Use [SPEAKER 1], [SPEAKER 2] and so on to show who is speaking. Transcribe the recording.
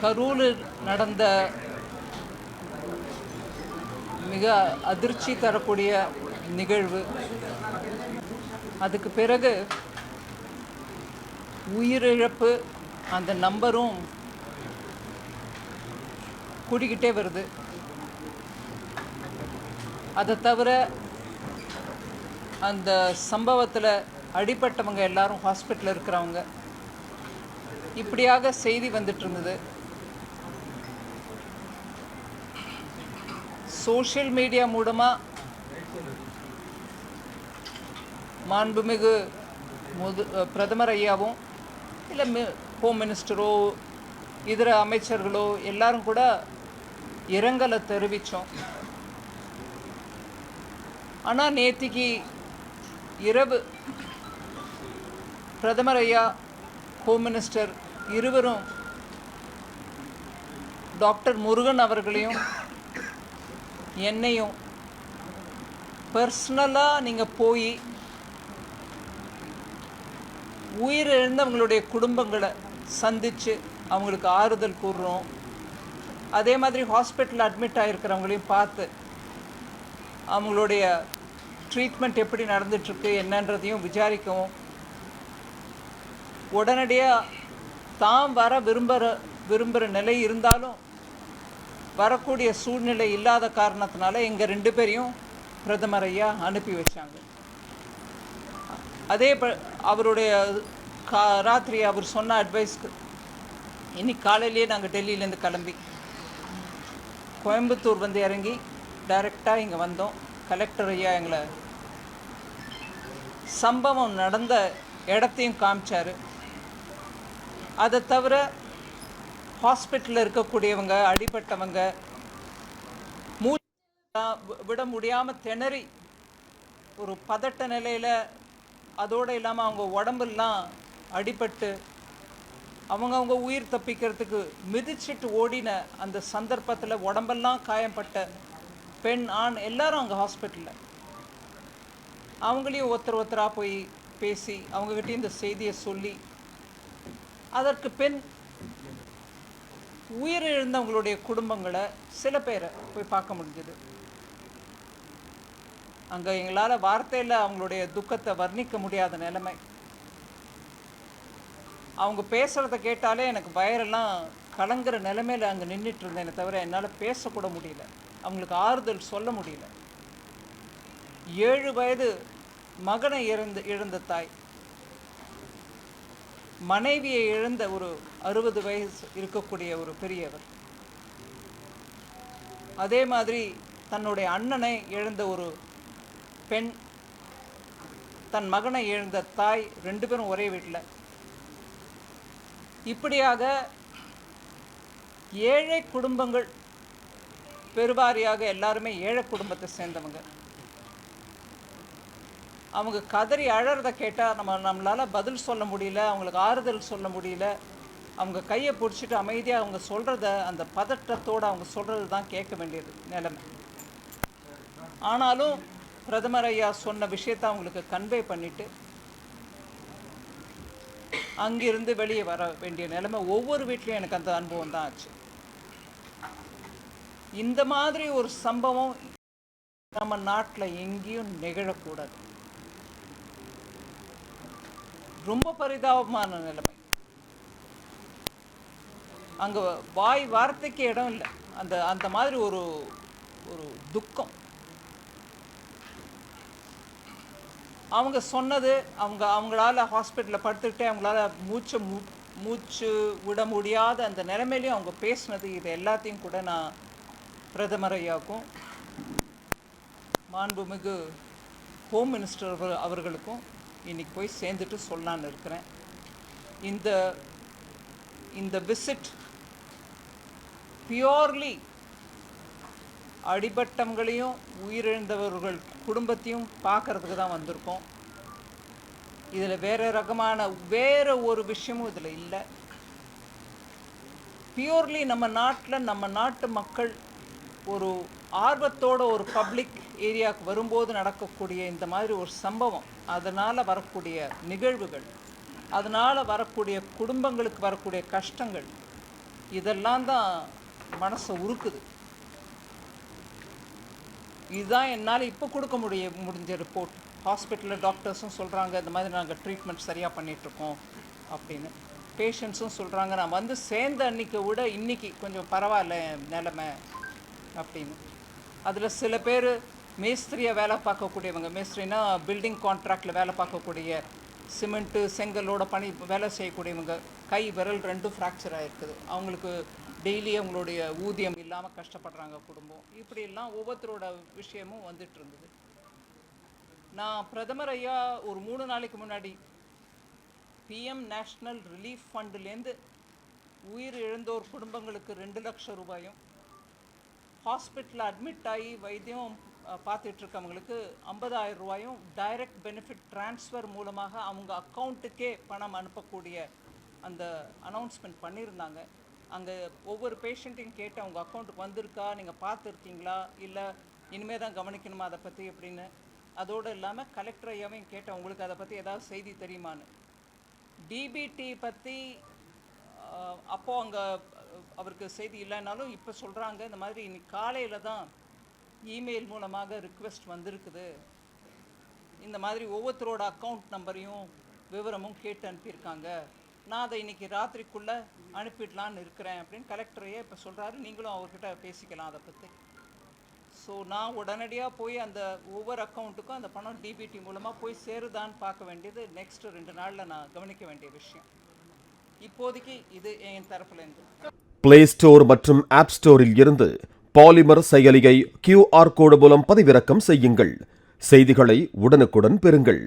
[SPEAKER 1] கரூரில் நடந்த மிக அதிர்ச்சி தரக்கூடிய நிகழ்வு. அதுக்கு பிறகு உயிரிழப்பு அந்த நம்பரும் கூடிக்கிட்டே வருது. அதை தவிர அந்த சம்பவத்தில் அடிபட்டவங்க எல்லாரும் ஹாஸ்பிட்டலில் இருக்கிறவங்க, இப்படியாக செய்தி வந்துட்டு இருந்தது. சோஷியல் மீடியா மூலமாக மாண்புமிகு பிரதமர் ஐயாவும் இல்லை ஹோம் மினிஸ்டரோ இதர அமைச்சர்களோ எல்லாரும் கூட இரங்கலை தெரிவித்தோம். ஆனால் நேற்றுக்கு இரவு பிரதமர் ஐயா, ஹோம் மினிஸ்டர் இருவரும் டாக்டர் முருகன் அவர்களையும் என்னையும் பர்சனலாக நீங்கள் போய் உயிரிழந்தவங்களுடைய குடும்பங்களை சந்தித்து அவங்களுக்கு ஆறுதல் கூறுறோம். அதே மாதிரி ஹாஸ்பிட்டலில் அட்மிட் ஆகிருக்கிறவங்களையும் பார்த்து அவங்களுடைய ட்ரீட்மெண்ட் எப்படி நடந்துட்டுருக்கு என்னன்றதையும் விசாரிக்கவும், உடனடியாக தாம் வர விரும்புகிற நிலை இருந்தாலும் வரக்கூடிய சூழ்நிலை இல்லாத காரணத்தினால எங்கள் 2 பேரையும் பிரதமர் ஐயா அனுப்பி வச்சாங்க. அதே அவருடைய ராத்திரி அவர் சொன்ன அட்வைஸ்க்கு இன்னைக்கு காலையிலேயே நாங்கள் டெல்லியிலேருந்து கிளம்பி கோயம்புத்தூர் வந்து இறங்கி டைரெக்டாக இங்கே வந்தோம். கலெக்டர் ஐயா எங்களை சம்பவம் நடந்த இடத்தையும் காமிச்சார். அதை தவிர ஹாஸ்பிட்டலில் இருக்கக்கூடியவங்க, அடிபட்டவங்க, மூச்சு விட முடியாமல் திணறி ஒரு பதட்ட நிலையில், அதோடு இல்லாமல் அவங்க உடம்பெல்லாம் அடிபட்டு அவங்க உயிர் தப்பிக்கிறதுக்கு மிதிச்சிட்டு ஓடின அந்த சந்தர்ப்பத்தில் உடம்பெல்லாம் காயப்பட்ட பெண், ஆண் எல்லாரும் அங்கே ஹாஸ்பிட்டலில். அவங்களையும் ஒருத்தராக போய் பேசி அவங்ககிட்ட இந்த செய்தியை சொல்லி, அதற்கு பின் உயிரிழந்தவங்களுடைய குடும்பங்களை சில பேரை போய் பார்க்க முடிஞ்சது. அங்கே எங்களால் வார்த்தையில் அவங்களுடைய துக்கத்தை வர்ணிக்க முடியாத நிலைமை. அவங்க பேசுகிறத கேட்டாலே எனக்கு வயரெல்லாம் கலங்குற நிலைமையில் அங்கே நின்றுட்டு இருந்தேனே தவிர என்னால் பேசக்கூட முடியல, அவங்களுக்கு ஆறுதல் சொல்ல முடியல. 7 வயது மகனை இழந்த தாய், மனைவியை இழந்த ஒரு 60 வயசு இருக்கக்கூடிய ஒரு பெரியவர், அதே மாதிரி தன்னுடைய அண்ணனை இழந்த ஒரு பெண், தன் மகனை இழந்த தாய், 2 பேரும் ஒரே வீட்டில். இப்படியாக ஏழை குடும்பங்கள், பெருவாரியாக எல்லாருமே ஏழை குடும்பத்தை சேர்ந்தவங்க. அவங்க கதறி அழறதை கேட்டால் நம்மளால் பதில் சொல்ல முடியல, அவங்களுக்கு ஆறுதல் சொல்ல முடியல. அவங்க கையை பிடிச்சிட்டு அமைதியாக அவங்க சொல்கிறத, அந்த பதட்டத்தோடு அவங்க சொல்கிறது தான் கேட்க வேண்டியது நிலைமை. ஆனாலும் பிரதமர் ஐயா சொன்ன விஷயத்தை அவங்களுக்கு கன்வே பண்ணிவிட்டு அங்கிருந்து வெளியே வர வேண்டிய நிலைமை ஒவ்வொரு வீட்லேயும் எனக்கு அந்த அனுபவம் தான் ஆச்சு. இந்த மாதிரி ஒரு சம்பவம் நம்ம நாட்டில் எங்கேயும் நிகழக்கூடாது. ரொம்ப பரிதாபமான நிலைமை. அங்கே வார்த்தைக்கு இடம் இல்லை. அந்த மாதிரி ஒரு துக்கம். அவங்க சொன்னது, அவங்களால ஹாஸ்பிட்டலில் படுத்துக்கிட்டே அவங்களால மூச்சு விட முடியாத அந்த நிலைமையிலையும் அவங்க பேசினது, இது எல்லாத்தையும் கூட நான் பிரதமர் ஐயாவுக்கும் மாண்புமிகு ஹோம் மினிஸ்டர் அவர்களுக்கும் இன்றைக்கி போய் சேர்ந்துட்டு சொல்லலான்னு இருக்கிறேன். இந்த விசிட் பியோர்லி அடிபட்டவங்களையும் உயிரிழந்தவர்கள் குடும்பத்தையும் பார்க்கறதுக்கு தான் வந்திருக்கோம். இதில் வேறு ஒரு விஷயமும் இதில் இல்லை. பியூர்லி நம்ம நாட்டில் நம்ம நாட்டு மக்கள் ஒரு ஆர்வத்தோட ஒரு பப்ளிக் ஏரியாவுக்கு வரும்போது நடக்கக்கூடிய இந்த மாதிரி ஒரு சம்பவம், அதனால் வரக்கூடிய நிகழ்வுகள், அதனால் வரக்கூடிய குடும்பங்களுக்கு வரக்கூடிய கஷ்டங்கள், இதெல்லாம் தான் மனசை உருக்குது. இதுதான் என்னால் இப்போ கொடுக்க முடிஞ்ச ரிப்போர்ட். ஹாஸ்பிட்டலில் டாக்டர்ஸும் சொல்கிறாங்க இந்த மாதிரி நாங்கள் ட்ரீட்மெண்ட் சரியாக பண்ணிகிட்ருக்கோம் அப்படின்னு. பேஷண்ட்ஸும் சொல்கிறாங்க நான் வந்து சேர்ந்த அன்றைக்கி விட இன்றைக்கி கொஞ்சம் பரவாயில்ல நிலைமை அப்படின்னு. அதில் சில பேர் மேஸ்திரியாக வேலை பார்க்கக்கூடியவங்க, மேஸ்திரினா பில்டிங் கான்ட்ராக்டில் வேலை பார்க்கக்கூடிய, சிமெண்ட்டு செங்கலோட வேலை செய்யக்கூடியவங்க, கை விரல் ரெண்டும் ஃப்ராக்சர் ஆகிருக்குது. அவங்களுக்கு டெய்லி அவங்களுடைய ஊதியம் இல்லாமல் கஷ்டப்படுறாங்க குடும்பம். இப்படியெல்லாம் ஒவ்வொருத்தரோட விஷயமும் வந்துட்டு இருந்தது. நான் பிரதமர் ஐயா ஒரு 3 நாளைக்கு முன்னாடி பிஎம் நேஷ்னல் ரிலீஃப் ஃபண்டுலேருந்து உயிர் இழந்தோர் குடும்பங்களுக்கு 2 லட்சம் ரூபாயும், ஹாஸ்பிட்டலில் அட்மிட் ஆகி வைத்தியம் பார்த்துட்ருக்கவங்களுக்கு 50,000 ரூபாயும் டைரக்ட் பெனிஃபிட் ட்ரான்ஸ்ஃபர் மூலமாக அவங்க அக்கௌண்ட்டுக்கே பணம் அனுப்பக்கூடிய அந்த அனௌன்ஸ்மெண்ட் பண்ணியிருந்தாங்க. அங்கே ஒவ்வொரு பேஷண்ட்டையும் கேட்டு அவங்க அக்கௌண்ட்டுக்கு வந்திருக்கா, நீங்கள் பார்த்துருக்கீங்களா, இல்லை இனிமேல் தான் கவனிக்கணுமா அதை பற்றி அப்படின்னு. அதோடு இல்லாமல் கலெக்டர் ஐயாவையும் கேட்டேன் உங்களுக்கு அதை பற்றி ஏதாவது செய்தி தெரியுமான்னு. டிபிடி பற்றி அப்போது அங்கே அவருக்கு செய்தி இல்லைனாலும் இப்போ சொல்கிறாங்க இந்த மாதிரி இன்னைக்கு காலையில் தான் இமெயில் மூலமாக ரிக்வெஸ்ட் வந்திருக்குது. இந்த மாதிரி ஒவ்வொருத்தரோட அக்கௌண்ட் நம்பரையும் விவரமும் கேட்டு அனுப்பியிருக்காங்க. நான் அதை இன்றைக்கி ராத்திரிக்குள்ளே அனுப்பிடலான்னு இருக்கிறேன் அப்படின்னு கலெக்டரையே இப்போ சொல்கிறாரு. நீங்களும் அவர்கிட்ட பேசிக்கலாம் அதை பற்றி. ஸோ நான் உடனடியாக போய் அந்த ஒவ்வொரு அக்கௌண்ட்டுக்கும் அந்த பணம் டிபிடி மூலமாக போய் சேருதான்னு பார்க்க வேண்டியது நெக்ஸ்ட் 2 நாளில் நான் கவனிக்க வேண்டிய விஷயம். இப்போதைக்கு இது என் தரப்புலேருந்து.
[SPEAKER 2] பிளே ஸ்டோர் மற்றும் ஆப் ஸ்டோரில் இருந்து பாலிமர் செயலியை QR கோடு மூலம் பதிவிறக்கம் செய்யுங்கள். செய்திகளை உடனுக்குடன் பெறுங்கள்.